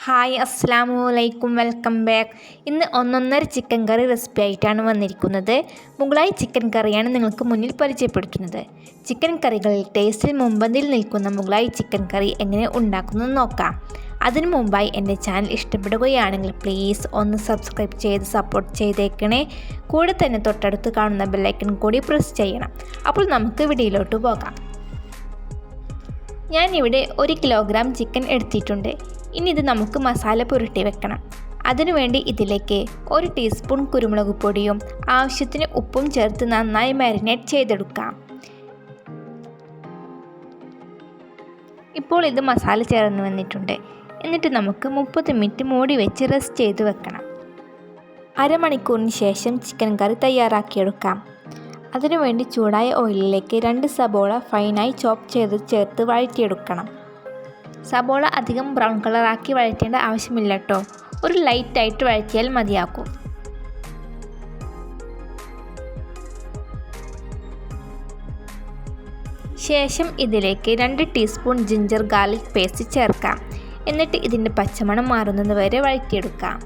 Hi അസ്സലാമലൈക്കും, welcome back. ഇന്ന് ഒന്നൊന്നര ചിക്കൻ കറി റെസിപ്പി ആയിട്ടാണ് വന്നിരിക്കുന്നത്. മുഗളായി ചിക്കൻ കറിയാണ് നിങ്ങൾക്ക് മുന്നിൽ പരിചയപ്പെടുത്തുന്നത്. ചിക്കൻ കറികളിൽ ടേസ്റ്റിൽ മുമ്പന്തിൽ നിൽക്കുന്ന മുഗളായി ചിക്കൻ കറി എങ്ങനെ ഉണ്ടാക്കുന്നത് നോക്കാം. അതിനു മുമ്പായി എൻ്റെ ചാനൽ ഇഷ്ടപ്പെടുകയാണെങ്കിൽ പ്ലീസ് ഒന്ന് സബ്സ്ക്രൈബ് ചെയ്ത് സപ്പോർട്ട് ചെയ്തേക്കണേ. കൂടെ തന്നെ തൊട്ടടുത്ത് കാണുന്ന ബെല്ലൈക്കൺ കൂടി പ്രസ് ചെയ്യണം. അപ്പോൾ നമുക്ക് വീഡിയോയിലോട്ട് പോകാം. ഞാനിവിടെ 1 കിലോഗ്രാം ചിക്കൻ എടുത്തിട്ടുണ്ട്. ഇനി ഇത് നമുക്ക് മസാല പുരട്ടി വെക്കണം. അതിനുവേണ്ടി ഇതിലേക്ക് 1 ടീസ്പൂൺ കുരുമുളക് പൊടിയും ആവശ്യത്തിന് ഉപ്പും ചേർത്ത് നന്നായി മാരിനേറ്റ് ചെയ്തെടുക്കാം. ഇപ്പോൾ ഇത് മസാല ചേർന്ന് വന്നിട്ടുണ്ട്. എന്നിട്ട് നമുക്ക് 30 മിനിറ്റ് മൂടി വെച്ച് റെസ്റ്റ് ചെയ്ത് വെക്കണം. അരമണിക്കൂറിന് ശേഷം ചിക്കൻ കറി തയ്യാറാക്കിയെടുക്കാം. അതിനുവേണ്ടി ചൂടായ ഓയിലിലേക്ക് 2 സബോള ഫൈനായി ചോപ്പ് ചെയ്ത് ചേർത്ത് വഴറ്റിയെടുക്കണം. സബോള അധികം ബ്രൗൺ കളറാക്കി വഴറ്റേണ്ട ആവശ്യമില്ല കേട്ടോ. ഒരു ലൈറ്റായിട്ട് വഴറ്റിയാൽ മതിയാക്കും. ശേഷം ഇതിലേക്ക് 2 ടീസ്പൂൺ ജിഞ്ചർ ഗാർലിക് പേസ്റ്റ് ചേർക്കാം. എന്നിട്ട് ഇതിൻ്റെ പച്ചമണം മാറുന്നത് വരെ വഴറ്റിയെടുക്കാം.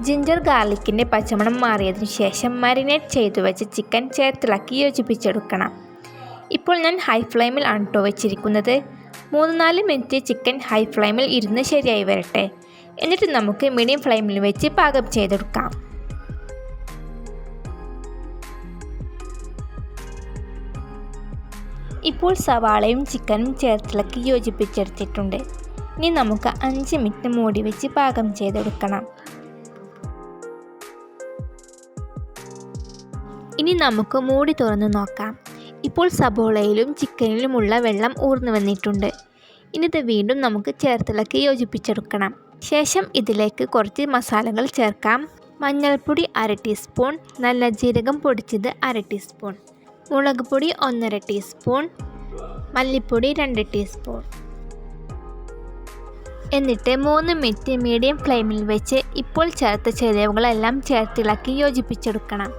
ജിഞ്ചർ ഗാർലിക്കിൻ്റെ പച്ചമണം മാറിയതിനു ശേഷം മാരിനേറ്റ് ചെയ്തു വെച്ച് ചിക്കൻ ചേർത്തിളക്കി യോജിപ്പിച്ചെടുക്കണം. ഇപ്പോൾ ഞാൻ ഹൈ ഫ്ലെയിമിൽ ആണ് കേട്ടോ വെച്ചിരിക്കുന്നത്. 3-4 മിനിറ്റ് ചിക്കൻ ഹൈ ഫ്ലെയിമിൽ ഇരുന്ന് ശരിയായി വരട്ടെ. എന്നിട്ട് നമുക്ക് മീഡിയം ഫ്ലെയിമിൽ വെച്ച് പാകം ചെയ്തെടുക്കാം. ഇപ്പോൾ സവാളയും ചിക്കനും ചേർത്തിളക്കി യോജിപ്പിച്ചെടുത്തിട്ടുണ്ട്. ഇനി നമുക്ക് 5 മിനിറ്റ് മൂടി വെച്ച് പാകം ചെയ്തെടുക്കണം. ഇനി നമുക്ക് മൂടി തുറന്ന് നോക്കാം. ഇപ്പോൾ സബോളയിലും ചിക്കനിലുമുള്ള വെള്ളം ഊർന്നു വന്നിട്ടുണ്ട്. ഇനി ഇത് വീണ്ടും നമുക്ക് ചേർത്തിളക്കി യോജിപ്പിച്ചെടുക്കണം. ശേഷം ഇതിലേക്ക് കുറച്ച് മസാലകൾ ചേർക്കാം. മഞ്ഞൾപ്പൊടി 1/2 ടീസ്പൂൺ, നല്ല ജീരകം പൊടിച്ചത് 1/2 ടീസ്പൂൺ, മുളക് പൊടി 1/2 ടീസ്പൂൺ, മല്ലിപ്പൊടി 2 ടീസ്പൂൺ. എന്നിട്ട് 3 മിനിറ്റ് മീഡിയം ഫ്ലെയിമിൽ വെച്ച് ഇപ്പോൾ ചേർത്ത ചേരുവകളെല്ലാം ചേർത്തിളക്കി യോജിപ്പിച്ചെടുക്കണം.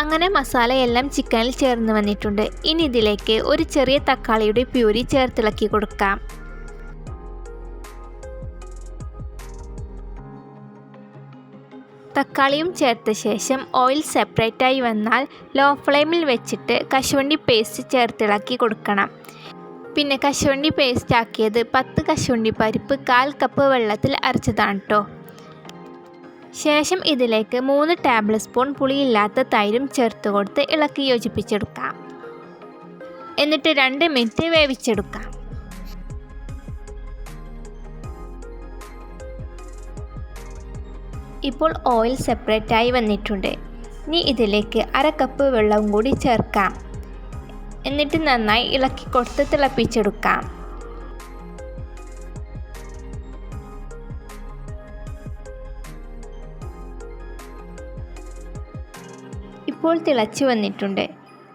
അങ്ങനെ മസാലയെല്ലാം ചിക്കനിൽ ചേർന്ന് വന്നിട്ടുണ്ട്. ഇനി ഇതിലേക്ക് ഒരു ചെറിയ തക്കാളിയുടെ പ്യൂരി ചേർത്തിളക്കി കൊടുക്കാം. തക്കാളിയും ചേർത്ത ശേഷം ഓയിൽ സെപ്പറേറ്റായി വന്നാൽ ലോ ഫ്ലെയിമിൽ വെച്ചിട്ട് കശുവണ്ടി പേസ്റ്റ് ചേർത്തിളക്കി കൊടുക്കണം. പിന്നെ കശുവണ്ടി പേസ്റ്റ് ആക്കിയത് 10 കശുവണ്ടി പരിപ്പ് 1/4 കപ്പ് വെള്ളത്തിൽ അരച്ചതാണ് കേട്ടോ. ശേഷം ഇതിലേക്ക് 3 ടേബിൾ സ്പൂൺ പുളിയില്ലാത്ത തൈരും ചേർത്ത് കൊടുത്ത് ഇളക്കി യോജിപ്പിച്ചെടുക്കാം. എന്നിട്ട് 2 മിനിറ്റ് വേവിച്ചെടുക്കാം. ഇപ്പോൾ ഓയിൽ സെപ്പറേറ്റായി വന്നിട്ടുണ്ട്. ഇനി ഇതിലേക്ക് 1/2 കപ്പ് വെള്ളവും കൂടി ചേർക്കാം. എന്നിട്ട് നന്നായി ഇളക്കി കൊടുത്ത് തിളപ്പിച്ചെടുക്കാം. ഇപ്പോൾ തിളച്ച് വന്നിട്ടുണ്ട്.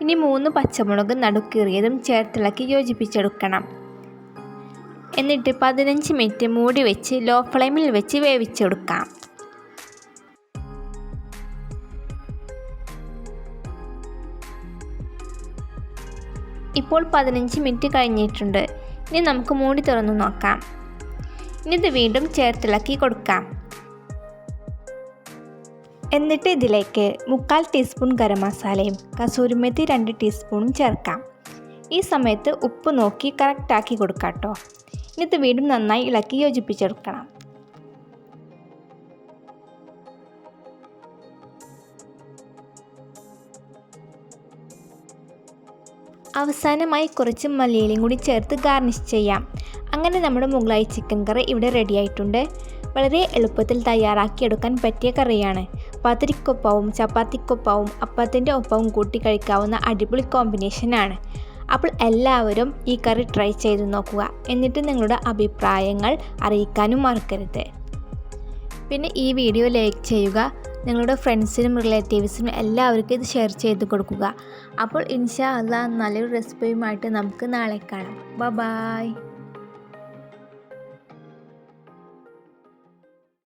ഇനി 3 പച്ചമുളക് നടുക്കീറിയതും ചേർത്തിളക്കി യോജിപ്പിച്ചെടുക്കണം. എന്നിട്ട് 15 മിനിറ്റ് മൂടി വെച്ച് ലോ ഫ്ലെയിമിൽ വെച്ച് വേവിച്ചെടുക്കാം. ഇപ്പോൾ 15 മിനിറ്റ് കഴിഞ്ഞിട്ടുണ്ട്. ഇനി നമുക്ക് മൂടി തുറന്ന് നോക്കാം. ഇനി ഇത് വീണ്ടും ചേർത്തിളക്കി കൊടുക്കാം. എന്നിട്ട് ഇതിലേക്ക് 3/4 ടീസ്പൂൺ ഗരം മസാലയും കസൂരി മെത്തി 2 ടീസ്പൂണും ചേർക്കാം. ഈ സമയത്ത് ഉപ്പ് നോക്കി കറക്റ്റാക്കി കൊടുക്കാം കേട്ടോ. ഇത് വീണ്ടും നന്നായി ഇളക്കി യോജിപ്പിച്ചെടുക്കണം. അവസാനമായി കുറച്ച് മല്ലിയിലയും കൂടി ചേർത്ത് ഗാർണിഷ് ചെയ്യാം. അങ്ങനെ നമ്മുടെ മുഗളായി ചിക്കൻ കറി ഇവിടെ റെഡി ആയിട്ടുണ്ട്. വളരെ എളുപ്പത്തിൽ തയ്യാറാക്കിയെടുക്കാൻ പറ്റിയ കറിയാണ്. പത്തിരിക്കൊപ്പവും ചപ്പാത്തിക്കൊപ്പവും അപ്പത്തിൻ്റെ ഒപ്പവും കൂട്ടി കഴിക്കാവുന്ന അടിപൊളി കോമ്പിനേഷനാണ്. അപ്പോൾ എല്ലാവരും ഈ കറി ട്രൈ ചെയ്ത് നോക്കുക. എന്നിട്ട് നിങ്ങളുടെ അഭിപ്രായങ്ങൾ അറിയിക്കാനും മറക്കരുത്. പിന്നെ ഈ വീഡിയോ ലൈക്ക് ചെയ്യുക. നിങ്ങളുടെ ഫ്രണ്ട്സിനും റിലേറ്റീവ്സിനും എല്ലാവർക്കും ഇത് ഷെയർ ചെയ്ത് കൊടുക്കുക. അപ്പോൾ ഇൻഷാ അല്ലാഹ് നല്ലൊരു റെസിപ്പിയുമായിട്ട് നമുക്ക് നാളെ കാണാം. ബൈ.